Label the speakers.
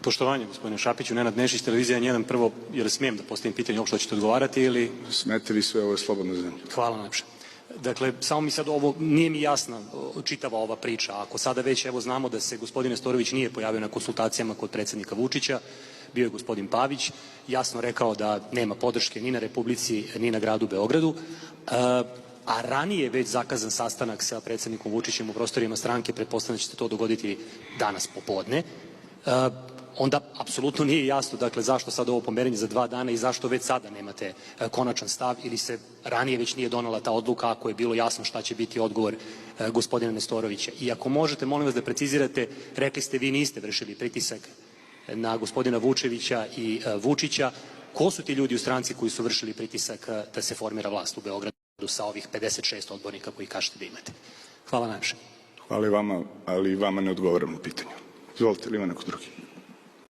Speaker 1: Poštovanje, gospodine Šapiću, Nenad Nešić, televizija N1, prvo, jer smijem da postavim pitanje, uopšte ćete odgovarati ili...
Speaker 2: Smete vi sve, ovo je slobodna zemlja.
Speaker 1: Hvala najlepše. Dakle, samo mi sad ovo, nije mi jasna čitava ova priča. Ako sada već, evo, znamo da se gospodin Nestorović nije pojavio na konsultacijama kod predsednika Vučića, bio je gospodin Pavić, jasno rekao da nema podrške ni na Republici, ni na gradu Beogradu, a ranije već zakazan sastanak sa predsednikom Vučićem u prostorima stranke, pretpostavljam da će se to dogoditi danas popodne, onda apsolutno nije jasno, dakle, zašto sad ovo pomerenje za 2 dana i zašto već sada nemate konačan stav ili se ranije već nije donala ta odluka ako je bilo jasno šta će biti odgovor gospodina Nestorovića. I ako možete, molim vas da precizirate, rekli ste vi niste vršili pritisak na gospodina Vučevića i Vučića, ko su ti ljudi u stranci koji su vršili pritisak da se formira vlast u Beogradu sa ovih 56 odbornika koji kažete da imate? Hvala najviše.
Speaker 2: Hvala i vama, ali i vama ne odgovaram na pitanje. Izvolite, ili ima neko drugi?